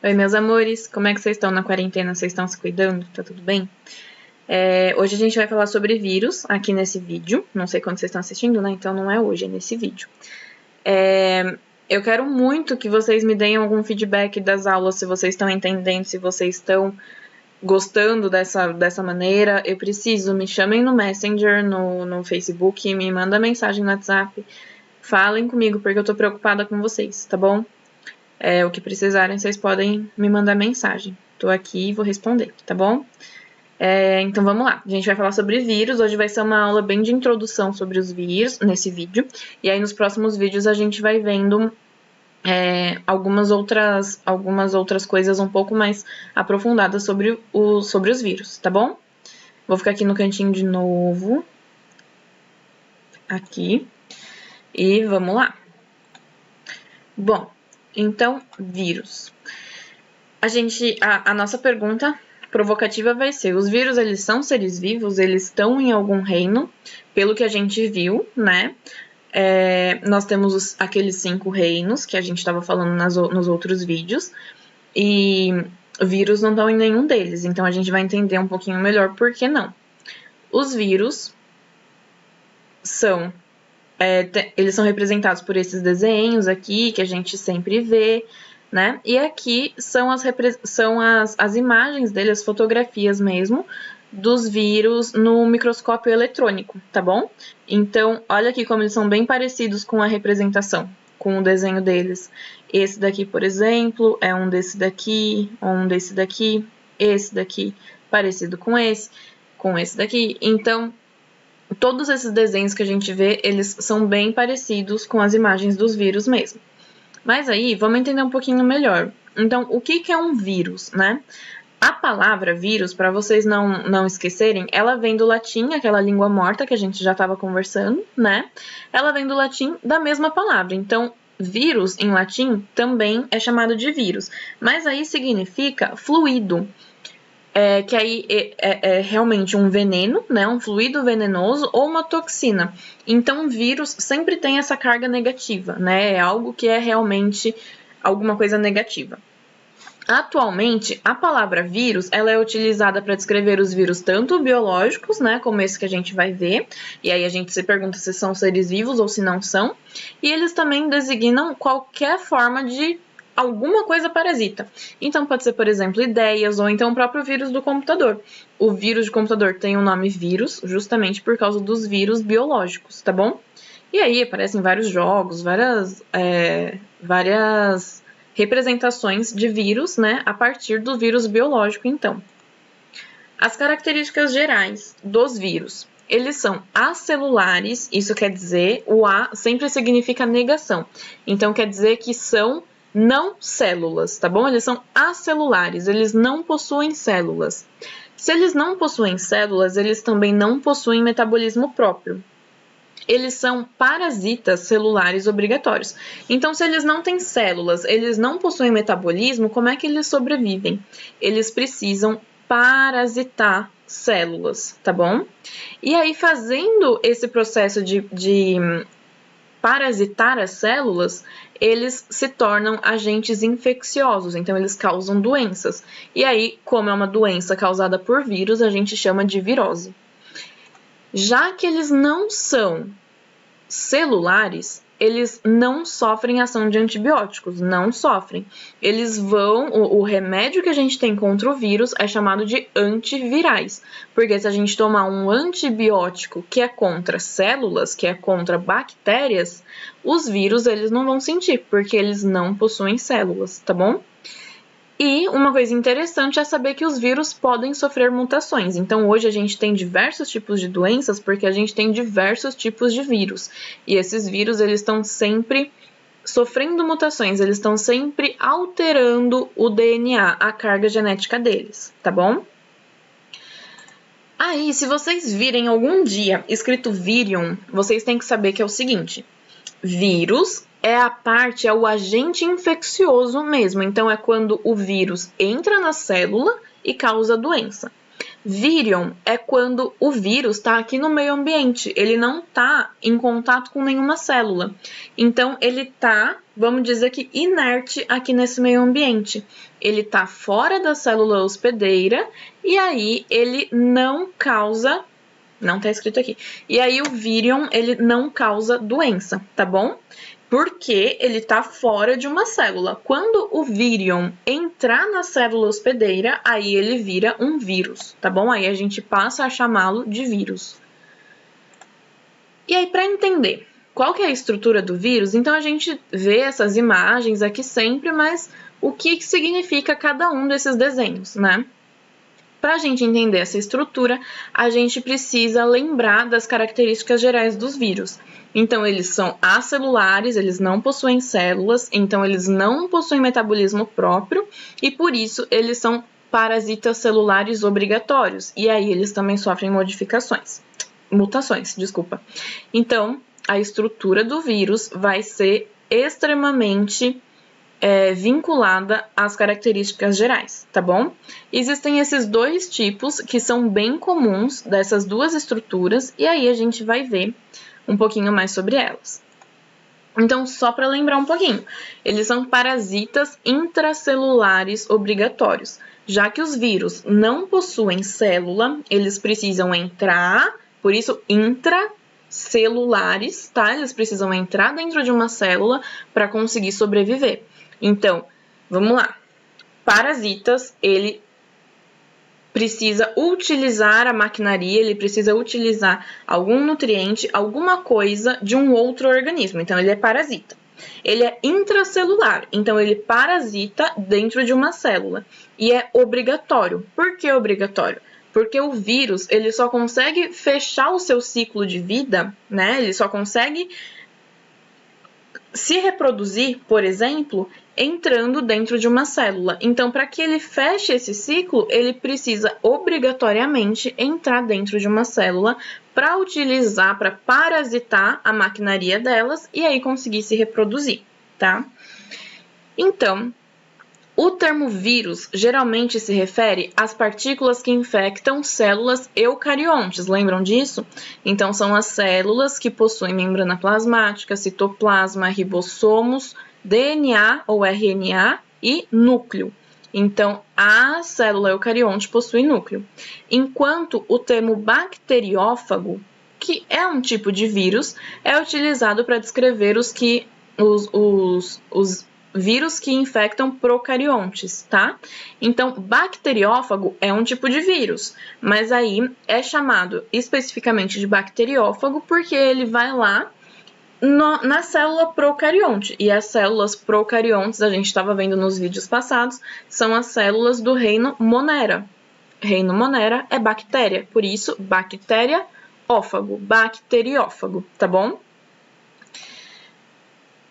Oi, meus amores, como é que vocês estão na quarentena? Vocês estão se cuidando? Tá tudo bem? Hoje a gente vai falar sobre vírus aqui nesse vídeo. Não sei quando vocês estão assistindo, né? Então não é hoje, é nesse vídeo. Eu quero muito que vocês me deem algum feedback das aulas, se vocês estão entendendo, se vocês estão gostando dessa maneira. Eu preciso, me chamem no Messenger, no Facebook, me manda mensagem no WhatsApp. Falem comigo, porque eu tô preocupada com vocês, tá bom? O que precisarem, vocês podem me mandar mensagem. Tô aqui e vou responder, tá bom? Então vamos lá. A gente vai falar sobre vírus. Hoje vai ser uma aula bem de introdução sobre os vírus nesse vídeo. E aí nos próximos vídeos a gente vai vendo algumas outras coisas um pouco mais aprofundadas sobre os vírus, tá bom? Vou ficar aqui no cantinho de novo. Aqui. E vamos lá. Bom, então, vírus. A nossa pergunta provocativa vai ser: os vírus, eles são seres vivos? Eles estão em algum reino? Pelo que a gente viu, né? Nós temos aqueles 5 reinos que a gente estava falando nos outros vídeos. E vírus não estão em nenhum deles. Então, a gente vai entender um pouquinho melhor por que não. Os vírus eles são representados por esses desenhos aqui, que a gente sempre vê, né? E aqui são as imagens deles, as fotografias mesmo, dos vírus no microscópio eletrônico, tá bom? Então, olha aqui como eles são bem parecidos com a representação, com o desenho deles. Esse daqui, por exemplo, é um desse daqui, esse daqui parecido com esse daqui. Então, todos esses desenhos que a gente vê, eles são bem parecidos com as imagens dos vírus mesmo. Mas aí, vamos entender um pouquinho melhor. Então, o que é um vírus, né? A palavra vírus, para vocês não esquecerem, ela vem do latim, aquela língua morta que a gente já estava conversando, né? Ela vem do latim da mesma palavra. Então, vírus, em latim, também é chamado de vírus. Mas aí significa fluido. Que aí é realmente um veneno, né, um fluido venenoso ou uma toxina. Então, vírus sempre tem essa carga negativa, né, é algo que é realmente alguma coisa negativa. Atualmente, a palavra vírus, ela é utilizada para descrever os vírus tanto biológicos, né, como esse que a gente vai ver, e aí a gente se pergunta se são seres vivos ou se não são, e eles também designam qualquer forma de alguma coisa parasita. Então, pode ser, por exemplo, ideias, ou então o próprio vírus do computador. O vírus de computador tem o nome vírus, justamente por causa dos vírus biológicos, tá bom? E aí aparecem vários jogos, várias representações de vírus, né, a partir do vírus biológico, então. As características gerais dos vírus. Eles são acelulares, isso quer dizer, o A sempre significa negação. Então, quer dizer que são não células, tá bom? Eles são acelulares, eles não possuem células. Se eles não possuem células, eles também não possuem metabolismo próprio. Eles são parasitas celulares obrigatórios. Então, se eles não têm células, eles não possuem metabolismo, como é que eles sobrevivem? Eles precisam parasitar células, tá bom? E aí, fazendo esse processo de parasitar as células, eles se tornam agentes infecciosos, então eles causam doenças. E aí, como é uma doença causada por vírus, a gente chama de virose. Já que eles não são celulares, eles não sofrem ação de antibióticos, não sofrem. O remédio que a gente tem contra o vírus é chamado de antivirais, porque se a gente tomar um antibiótico que é contra células, que é contra bactérias, os vírus eles não vão sentir, porque eles não possuem células, tá bom? E uma coisa interessante é saber que os vírus podem sofrer mutações. Então, hoje a gente tem diversos tipos de doenças porque a gente tem diversos tipos de vírus. E esses vírus, eles estão sempre sofrendo mutações, eles estão sempre alterando o DNA, a carga genética deles, tá bom? Aí, se vocês virem algum dia escrito virion, vocês têm que saber que é o seguinte: vírus é o agente infeccioso mesmo. Então, é quando o vírus entra na célula e causa doença. Virion é quando o vírus está aqui no meio ambiente, ele não está em contato com nenhuma célula. Então, ele está, vamos dizer que inerte aqui nesse meio ambiente. Ele está fora da célula hospedeira e aí ele não causa, não está escrito aqui, e aí o virion ele não causa doença, tá bom? Porque ele está fora de uma célula. Quando o virion entrar na célula hospedeira, aí ele vira um vírus, tá bom? Aí a gente passa a chamá-lo de vírus. E aí, para entender qual que é a estrutura do vírus, então a gente vê essas imagens aqui sempre, mas o que significa cada um desses desenhos, né? Para a gente entender essa estrutura, a gente precisa lembrar das características gerais dos vírus. Então, eles são acelulares, eles não possuem células, então eles não possuem metabolismo próprio e, por isso, eles são parasitas celulares obrigatórios. E aí, eles também sofrem mutações. Então, a estrutura do vírus vai ser extremamente vinculada às características gerais, tá bom? Existem esses dois tipos que são bem comuns dessas duas estruturas e aí a gente vai ver um pouquinho mais sobre elas. Então, só para lembrar um pouquinho, eles são parasitas intracelulares obrigatórios. Já que os vírus não possuem célula, eles precisam entrar, por isso intracelulares, tá? Eles precisam entrar dentro de uma célula para conseguir sobreviver. Então, vamos lá. Parasitas, ele precisa utilizar a maquinaria, ele precisa utilizar algum nutriente, alguma coisa de um outro organismo. Então, ele é parasita. Ele é intracelular, então ele parasita dentro de uma célula. E é obrigatório. Por que obrigatório? Porque o vírus, ele só consegue fechar o seu ciclo de vida, né? Ele só consegue se reproduzir, por exemplo, entrando dentro de uma célula. Então, para que ele feche esse ciclo, ele precisa obrigatoriamente entrar dentro de uma célula para utilizar, para parasitar a maquinaria delas e aí conseguir se reproduzir, tá? Então, o termo vírus geralmente se refere às partículas que infectam células eucariontes, lembram disso? Então, são as células que possuem membrana plasmática, citoplasma, ribossomos, DNA ou RNA e núcleo. Então, a célula eucarionte possui núcleo. Enquanto o termo bacteriófago, que é um tipo de vírus, é utilizado para descrever os vírus que infectam procariontes, tá? Então, bacteriófago é um tipo de vírus, mas aí é chamado especificamente de bacteriófago porque ele vai lá na célula procarionte. E as células procariontes, a gente estava vendo nos vídeos passados, são as células do reino Monera. Reino Monera é bactéria, por isso bacteriófago, tá bom?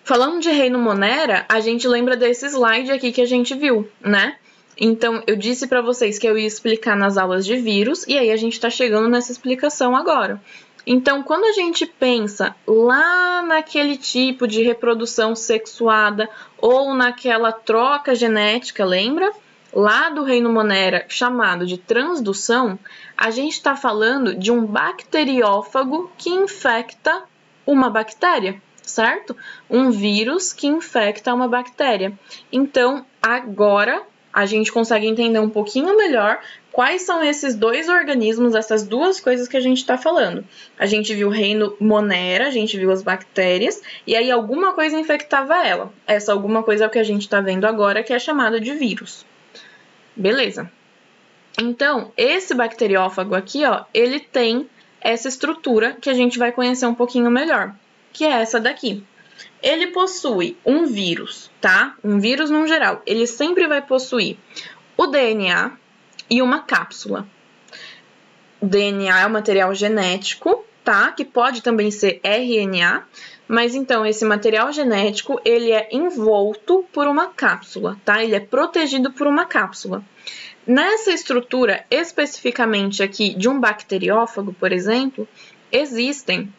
Falando de reino Monera, a gente lembra desse slide aqui que a gente viu, né? Então, eu disse para vocês que eu ia explicar nas aulas de vírus, e aí a gente está chegando nessa explicação agora. Então, quando a gente pensa lá naquele tipo de reprodução sexuada ou naquela troca genética, lembra? Lá do reino Monera, chamado de transdução, a gente está falando de um bacteriófago que infecta uma bactéria, certo? Um vírus que infecta uma bactéria. Então, agora a gente consegue entender um pouquinho melhor quais são esses dois organismos, essas duas coisas que a gente está falando. A gente viu o reino Monera, a gente viu as bactérias, e aí alguma coisa infectava ela. Essa alguma coisa é o que a gente está vendo agora, que é chamada de vírus. Beleza. Então, esse bacteriófago aqui, ó, ele tem essa estrutura que a gente vai conhecer um pouquinho melhor, que é essa daqui. Ele possui um vírus, tá? Um vírus no geral. Ele sempre vai possuir o DNA e uma cápsula. O DNA é um material genético, tá? Que pode também ser RNA, mas então esse material genético, ele é envolto por uma cápsula, tá? Ele é protegido por uma cápsula. Nessa estrutura, especificamente aqui de um bacteriófago, por exemplo, existem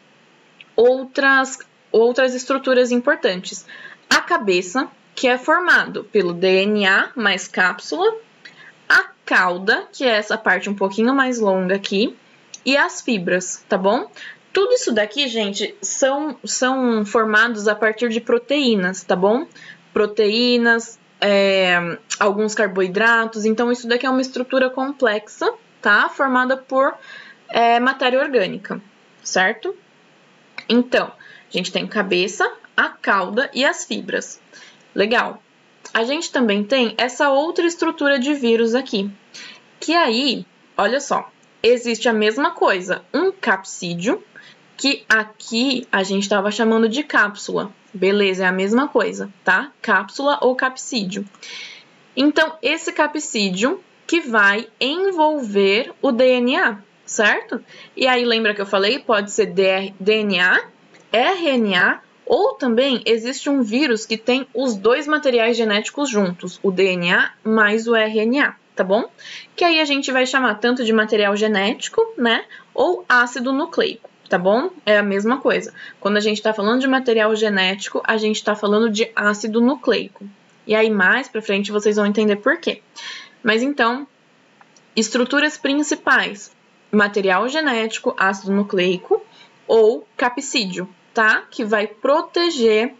outras estruturas importantes. A cabeça, que é formado pelo DNA mais cápsula, a cauda, que é essa parte um pouquinho mais longa aqui, e as fibras, tá bom? Tudo isso daqui, gente, são formados a partir de proteínas, tá bom? Proteínas, alguns carboidratos, então isso daqui é uma estrutura complexa, tá? Formada por matéria orgânica, certo? Então, a gente tem cabeça, a cauda e as fibras. Legal. A gente também tem essa outra estrutura de vírus aqui, que aí, olha só, existe a mesma coisa, um capsídeo, que aqui a gente estava chamando de cápsula. Beleza, é a mesma coisa, tá? Cápsula ou capsídeo. Então, esse capsídeo que vai envolver o DNA, certo? E aí, lembra que eu falei? Pode ser DNA, RNA, ou também existe um vírus que tem os dois materiais genéticos juntos, o DNA mais o RNA, tá bom? Que aí a gente vai chamar tanto de material genético, né? Ou ácido nucleico, tá bom? É a mesma coisa. Quando a gente está falando de material genético, a gente está falando de ácido nucleico. E aí, mais pra frente, vocês vão entender por quê. Mas então, estruturas principais: material genético, ácido nucleico ou capsídeo, tá? Que vai proteger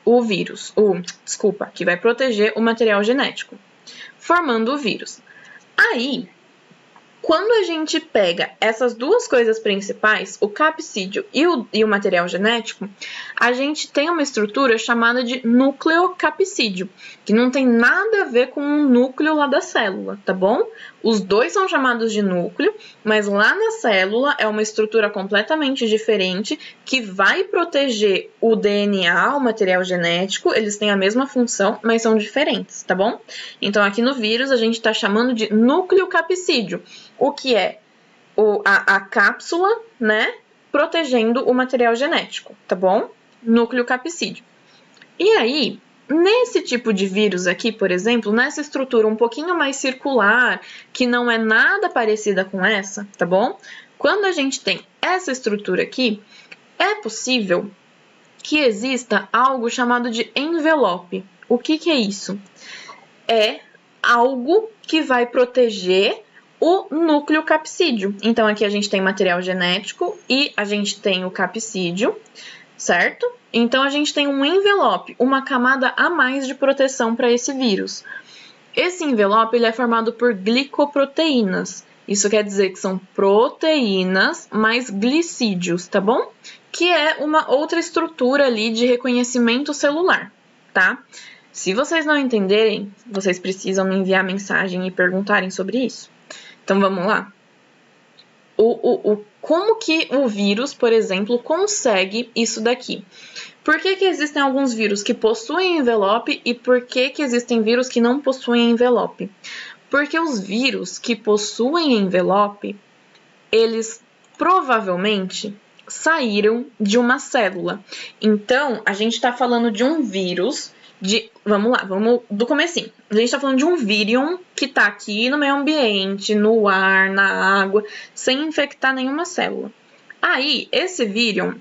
o vírus, que vai proteger o material genético, formando o vírus. Aí, quando a gente pega essas duas coisas principais, o capsídeo e o material genético, a gente tem uma estrutura chamada de nucleocapsídeo, que não tem nada a ver com o núcleo lá da célula, tá bom? Os dois são chamados de núcleo, mas lá na célula é uma estrutura completamente diferente que vai proteger o DNA, o material genético, eles têm a mesma função, mas são diferentes, tá bom? Então aqui no vírus a gente está chamando de nucleocapsídeo, o que é a cápsula, né, protegendo o material genético, tá bom? Nucleocapsídeo. E aí, nesse tipo de vírus aqui, por exemplo, nessa estrutura um pouquinho mais circular, que não é nada parecida com essa, tá bom? Quando a gente tem essa estrutura aqui, é possível que exista algo chamado de envelope. O que é isso? É algo que vai proteger o núcleo capsídeo. Então, aqui a gente tem material genético e a gente tem o capsídeo, certo? Então, a gente tem um envelope, uma camada a mais de proteção para esse vírus. Esse envelope ele é formado por glicoproteínas. Isso quer dizer que são proteínas mais glicídios, tá bom? Que é uma outra estrutura ali de reconhecimento celular, tá? Se vocês não entenderem, vocês precisam me enviar mensagem e perguntarem sobre isso. Então, vamos lá. Como que o vírus, por exemplo, consegue isso daqui? Por que existem alguns vírus que possuem envelope e por que existem vírus que não possuem envelope? Porque os vírus que possuem envelope, eles provavelmente saíram de uma célula. Então, a gente está falando de um vírus vamos lá, vamos do comecinho. A gente está falando de um vírion que está aqui no meio ambiente, no ar, na água, sem infectar nenhuma célula. Aí, esse vírion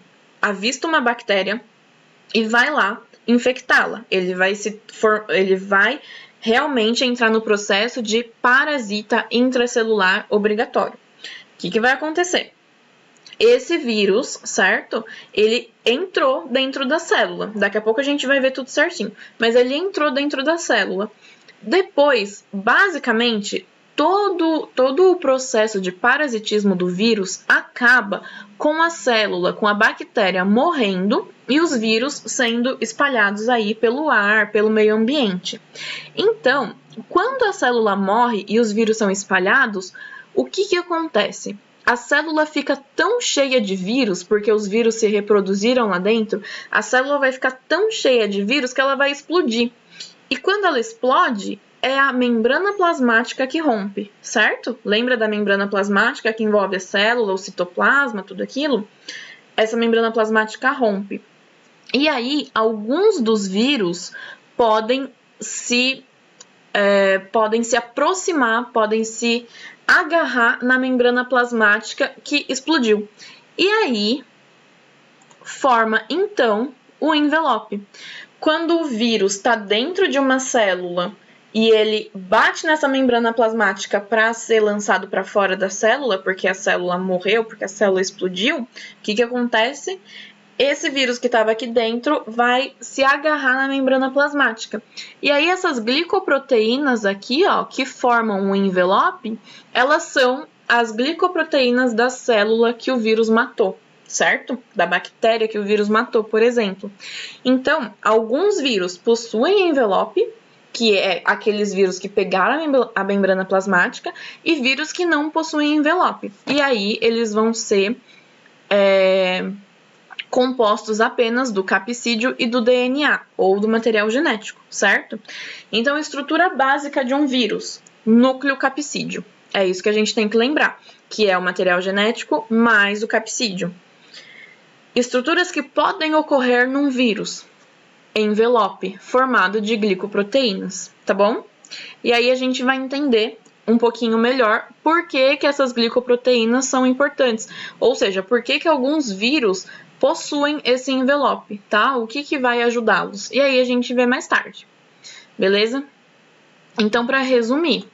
avista uma bactéria e vai lá infectá-la. Ele vai realmente entrar no processo de parasita intracelular obrigatório. O que vai acontecer? Esse vírus, certo? Ele entrou dentro da célula. Daqui a pouco a gente vai ver tudo certinho. Mas ele entrou dentro da célula. Depois, basicamente, todo o processo de parasitismo do vírus acaba com a célula, com a bactéria morrendo e os vírus sendo espalhados aí pelo ar, pelo meio ambiente. Então, quando a célula morre e os vírus são espalhados, o que acontece? A célula fica tão cheia de vírus, porque os vírus se reproduziram lá dentro, a célula vai ficar tão cheia de vírus que ela vai explodir. E quando ela explode, é a membrana plasmática que rompe, certo? Lembra da membrana plasmática que envolve a célula, o citoplasma, tudo aquilo? Essa membrana plasmática rompe. E aí, alguns dos vírus podem se aproximar, podem se agarrar na membrana plasmática que explodiu. E aí, forma, então, o envelope. Quando o vírus está dentro de uma célula e ele bate nessa membrana plasmática para ser lançado para fora da célula, porque a célula morreu, porque a célula explodiu, o que acontece? Esse vírus que estava aqui dentro vai se agarrar na membrana plasmática. E aí essas glicoproteínas aqui, ó, que formam um envelope, elas são as glicoproteínas da célula que o vírus matou, certo? Da bactéria que o vírus matou, por exemplo. Então, alguns vírus possuem envelope, que é aqueles vírus que pegaram a membrana plasmática, e vírus que não possuem envelope. E aí eles vão ser compostos apenas do capsídeo e do DNA, ou do material genético, certo? Então, a estrutura básica de um vírus, núcleo capsídeo. É isso que a gente tem que lembrar, que é o material genético mais o capsídeo. Estruturas que podem ocorrer num vírus: envelope, formado de glicoproteínas, tá bom? E aí a gente vai entender um pouquinho melhor por que essas glicoproteínas são importantes, ou seja, por que alguns vírus possuem esse envelope, tá? O que vai ajudá-los? E aí a gente vê mais tarde, beleza? Então, para resumir,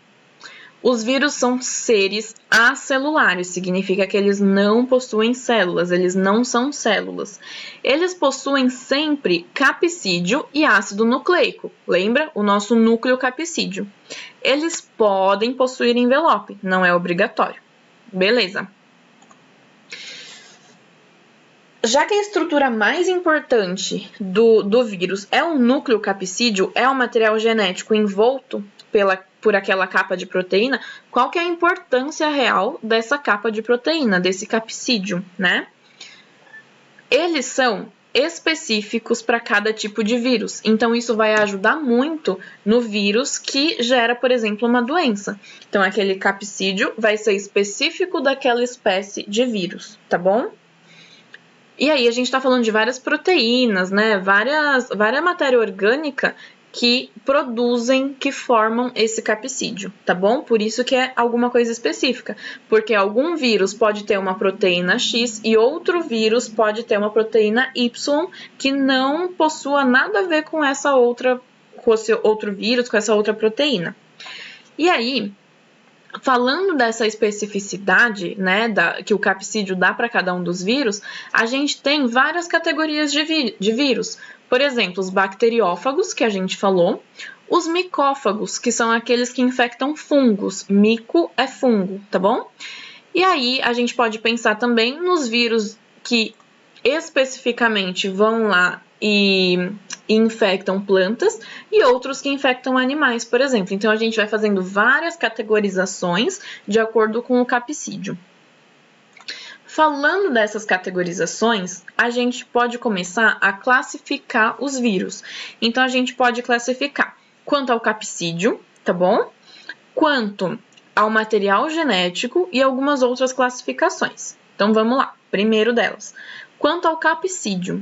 os vírus são seres acelulares, significa que eles não possuem células, eles não são células. Eles possuem sempre capsídeo e ácido nucleico, lembra? O nosso núcleo capsídeo. Eles podem possuir envelope, não é obrigatório. Beleza. Já que a estrutura mais importante do vírus é o núcleo capsídeo, é o material genético envolto por aquela capa de proteína, qual que é a importância real dessa capa de proteína, desse capsídeo, né? Eles são específicos para cada tipo de vírus, então isso vai ajudar muito no vírus que gera, por exemplo, uma doença. Então, aquele capsídeo vai ser específico daquela espécie de vírus, tá bom? E aí a gente está falando de várias proteínas, né? Várias matéria orgânica que produzem, que formam esse capsídeo, tá bom? Por isso que é alguma coisa específica, porque algum vírus pode ter uma proteína X e outro vírus pode ter uma proteína Y que não possua nada a ver com essa outra, com esse outro vírus, com essa outra proteína. E aí, falando dessa especificidade, né, que o capsídeo dá para cada um dos vírus, a gente tem várias categorias de vírus. Por exemplo, os bacteriófagos, que a gente falou, os micófagos, que são aqueles que infectam fungos. Mico é fungo, tá bom? E aí a gente pode pensar também nos vírus que especificamente vão lá e infectam plantas e outros que infectam animais, por exemplo. Então, a gente vai fazendo várias categorizações de acordo com o capsídeo. Falando dessas categorizações, a gente pode começar a classificar os vírus. Então, a gente pode classificar quanto ao capsídeo, tá bom? Quanto ao material genético e algumas outras classificações. Então, vamos lá. Primeiro delas, quanto ao capsídeo,